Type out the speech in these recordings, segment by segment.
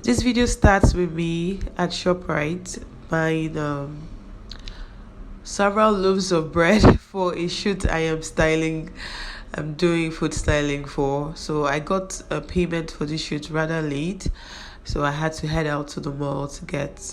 This video starts with me at ShopRite buying several loaves of bread for a shoot I am styling. I'm doing food styling for. So I got a payment for this shoot rather late, so I had to head out to the mall to get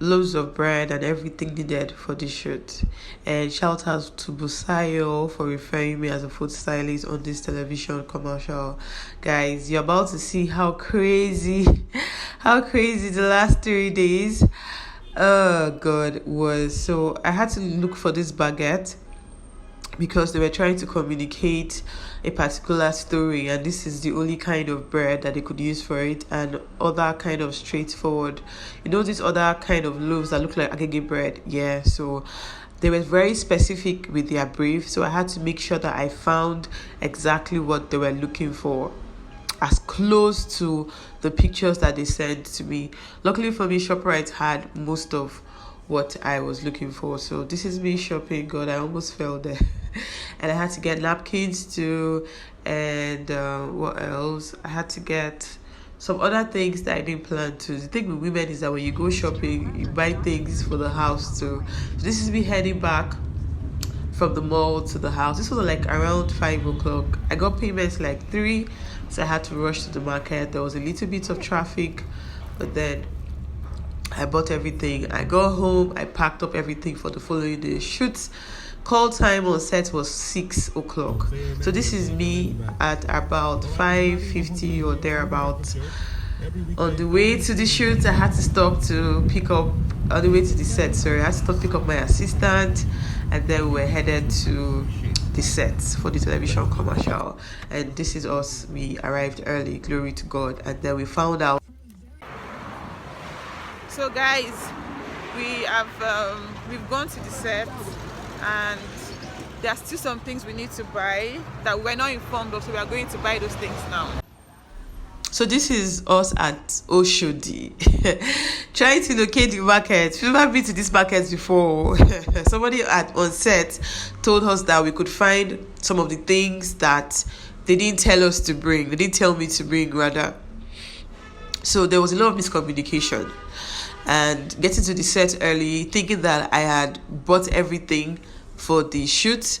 loaves of bread and everything needed for the shoot. And shout out to Busayo for referring me as a food stylist on this television commercial. Guys, you're about to see how crazy how crazy the last 3 days god was. So I had to look for this baguette because they were trying to communicate a particular story, and this is the only kind of bread that they could use for it, and other kind of straightforward, these other kind of loaves that look like agege bread. Yeah, so they were very specific with their brief, so I had to make sure that I found exactly what they were looking for, as close to the pictures that they sent to me. Luckily for me, ShopRite had most of what I was looking for. So this is me shopping. God, I almost fell there. And I had to get napkins too, and what else? I had to get some other things that I didn't plan to. The thing with women is that when you go shopping, you buy things for the house too. So this is me heading back from the mall to the house. This was like around 5 o'clock. I got payments like 3, so I had to rush to the market. There was a little bit of traffic, but then I bought everything. I got home, I packed up everything for the following day. Shoot call time on set was 6 o'clock. So this is me at about 5:50 or thereabout. On the way to the shoot, I had to stop to pick up, on the way to the set, sorry, I had to stop to pick up my assistant, and then we're headed to the set for the television commercial. And this is us. We arrived early, glory to God, and then we found out. So guys, we've gone to the set, and there are still some things we need to buy that we're not informed of, so we are going to buy those things now. So this is us at Oshodi, trying to locate the market. We've never been to this market before. Somebody on set told us that we could find some of the things that they didn't tell us to bring. They didn't tell me to bring, rather. So there was a lot of miscommunication. And getting to the set early, thinking that I had bought everything for the shoot,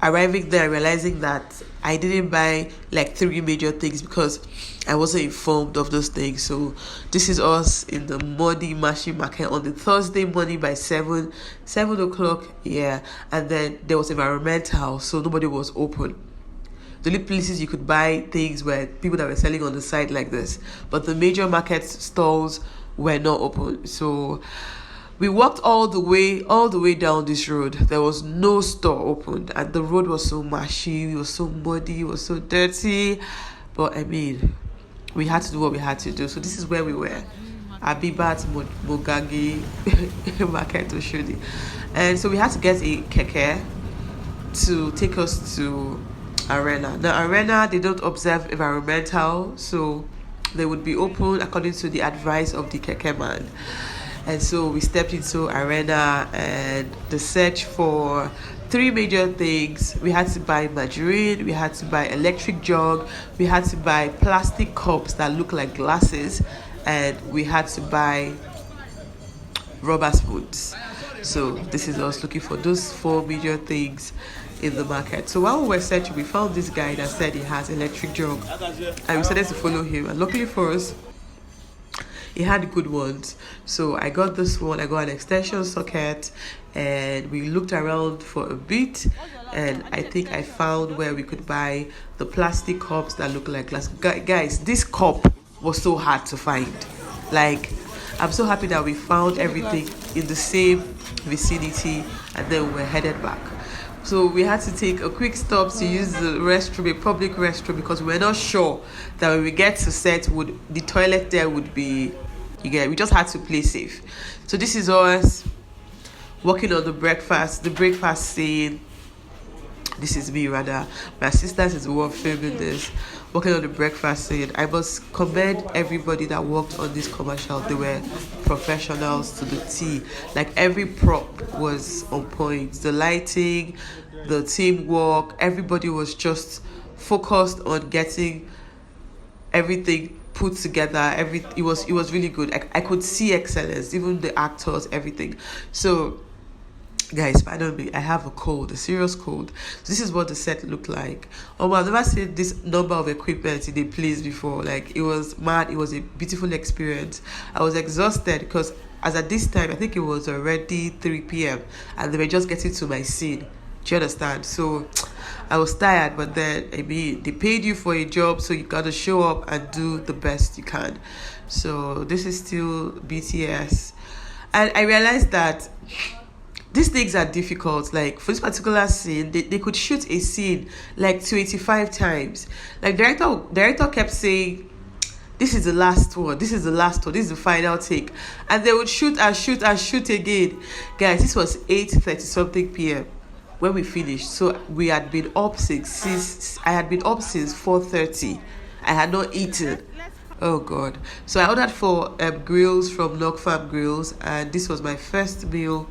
arriving there realizing that I didn't buy like 3 major things because I wasn't informed of those things. So this is us in the muddy machine market on the Thursday morning by 7 o'clock. Yeah, and then there was environmental, so nobody was open. The only places you could buy things were people that were selling on the side like this, but the major market stalls were not open. So we walked all the way down this road. There was no store opened, and the road was so mushy, it was so muddy, it was so dirty. But I mean, we had to do what we had to do. So this is where we were, Abibat Mogagi Market Oshodi. And so we had to get a keke to take us to Arena. Now Arena, they don't observe environmental, so they would be open according to the advice of the keke man. And so we stepped into Arena, and the search for 3 major things. We had to buy margarine, we had to buy electric jug, we had to buy plastic cups that look like glasses, and we had to buy rubber spoons. So this is us looking for those 4 major things in the market. So while we were searching, we found this guy that said he has electric jug, and we started to follow him. And luckily for us, he had good ones. So I got this one. I got an extension socket, and we looked around for a bit, and I think I found where we could buy the plastic cups that look like glass. Guys, this cup was so hard to find. Like, I'm so happy that we found everything in the same vicinity, and then we're headed back. So we had to take a quick stop to use the restroom, a public restroom, because we're not sure that when we get to set, the toilet there would be, we just had to play safe. So this is us working on the breakfast scene. This is me, rather. My assistant is the one filming this, working on the breakfast scene. I must commend everybody that worked on this commercial. They were professionals to the T. Like, every prop was on point. The lighting, the teamwork, everybody was just focused on getting everything put together. It was really good. I could see excellence, even the actors, everything. So guys, pardon me, I have a cold, a serious cold. So this is what the set looked like. Oh, well, I've never seen this number of equipment in a place before. Like, it was mad. It was a beautiful experience. I was exhausted because as at this time, I think it was already 3 p.m. and they were just getting to my scene. Do you understand? So I was tired, but then, I mean, they paid you for a job, so you gotta show up and do the best you can. So this is still BTS. And I realized that these things are difficult. Like, for this particular scene, they could shoot a scene like 285 times. Like, director kept saying, this is the last one, this is the last one, this is the final take, and they would shoot and shoot and shoot again. Guys, this was 8:30 something p.m. when we finished. So we had been up since I had been up since 4:30. I had not eaten. Oh god. So I ordered for grills from Knock Farm Grills, and this was my first meal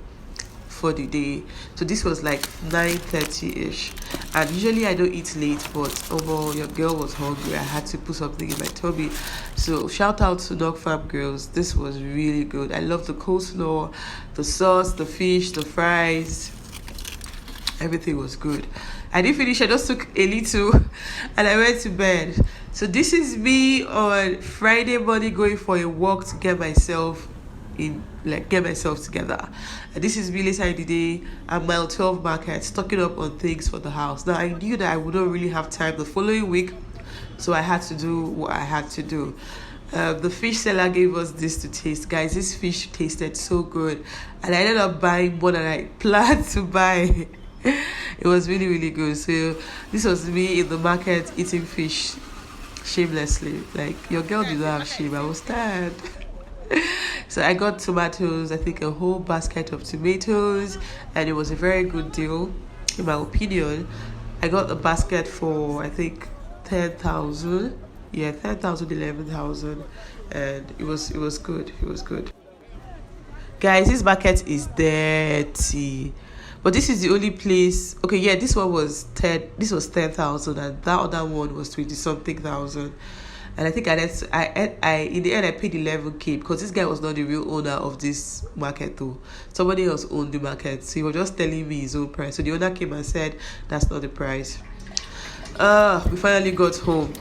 for the day. So this was like 9:30ish, and usually I don't eat late, but oh boy, your girl was hungry. I had to put something in my tummy. So shout out to Knock Farm Grills. This was really good. I love the coleslaw, the sauce, the fish, the fries. Everything was good. I didn't finish. I just took a little and I went to bed. So this is me on Friday morning going for a walk to get myself together. And this is me later in the day at mile 12 market, stocking up on things for the house. Now, I knew that I wouldn't really have time the following week, so I had to do what I had to do. The fish seller gave us this to taste. Guys, this fish tasted so good, and I ended up buying more than I planned to buy. It was really, really good. So this was me in the market eating fish shamelessly. Like, your girl did not have shame. I was tired. So I got tomatoes, I think a whole basket of tomatoes, and it was a very good deal, in my opinion. I got a basket for, I think, 10,000. Yeah, 10,000, 11,000, and it was good. It was good. Guys, this market is dirty. But this is the only place. Okay, yeah, this one was 10,000, and that other one was 20 something thousand. And I think I in the end I paid 11k because this guy was not the real owner of this market though. Somebody else owned the market, so he was just telling me his own price. So the owner came and said that's not the price. We finally got home.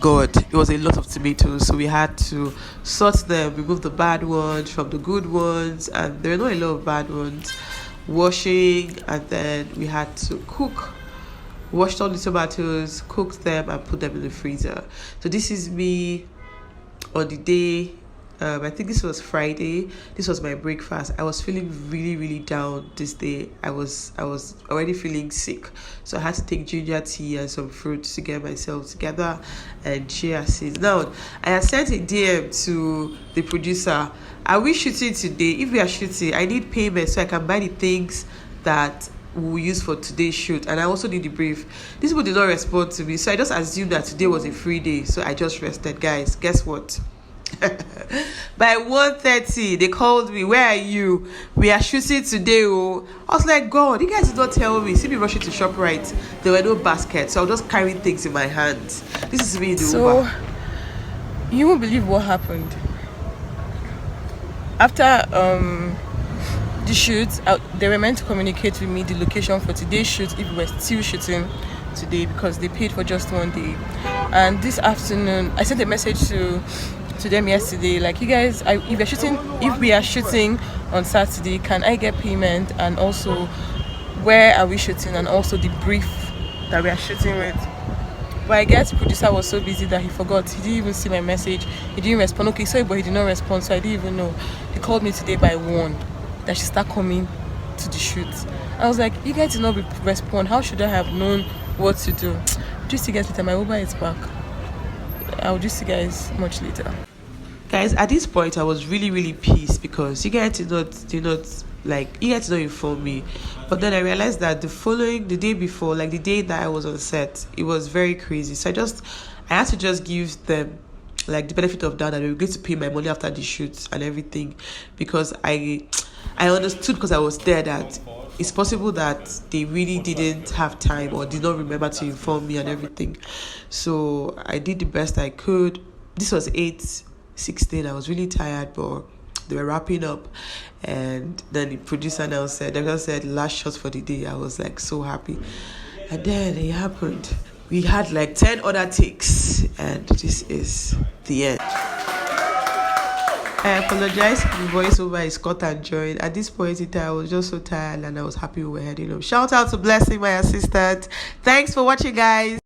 God, it was a lot of tomatoes, so we had to sort them, remove the bad ones from the good ones, and there were not a lot of bad ones. Washing, and then we had to cook. Washed all the tomatoes, cooked them, and put them in the freezer. So this is me on the day. I think this was Friday. This was my breakfast. I was feeling really, really down this day. I was already feeling sick, so I had to take ginger tea and some fruit to get myself together and chia seeds. Now, I had sent a DM to the producer. Are we shooting today? If we are shooting, I need payment so I can buy the things that we'll use for today's shoot, and I also need the brief. These people did not respond to me, so I just assumed that today was a free day, so I just rested. Guys, guess what? By 1:30 they called me. Where are you? We are shooting today. Oh, I was like, God, you guys did not tell me. See me rushing to ShopRite. There were no baskets, so I was just carrying things in my hands. This is me in the Uber. You won't believe what happened after the shoot. They were meant to communicate with me the location for today's shoot if we were still shooting today, because they paid for just one day. And this afternoon I sent a message to them yesterday, like, you guys, if we are shooting on Saturday, can I get payment, and also where are we shooting, and also the brief that we are shooting with. But I guess the producer was so busy that he forgot. He didn't even see my message. He didn't respond. Okay, sorry, but he did not respond, so I didn't even know. He called me today by 1 that she start coming to the shoot. I was like, you guys did not respond. How should I have known what to do? Just see you guys later. My Uber is back. I'll just see you guys much later. Guys, at this point I was really, really pissed because you guys did not inform me. But then I realized that the day before, like the day that I was on set, it was very crazy. So I had to just give them like the benefit of doubt that they were going to pay my money after the shoot and everything, because I understood, because I was there, that it's possible that they really didn't have time or did not remember to inform me and everything. So I did the best I could. This was 8:16. I was really tired, but they were wrapping up, and then the producer now said, last shot for the day. I was like so happy. And then it happened. We had like 10 other takes, and this is the end. I apologize if the voiceover is cut and joined. At this point in time, I was just so tired and I was happy we were heading home. Shout out to Blessing, my assistant. Thanks for watching, guys.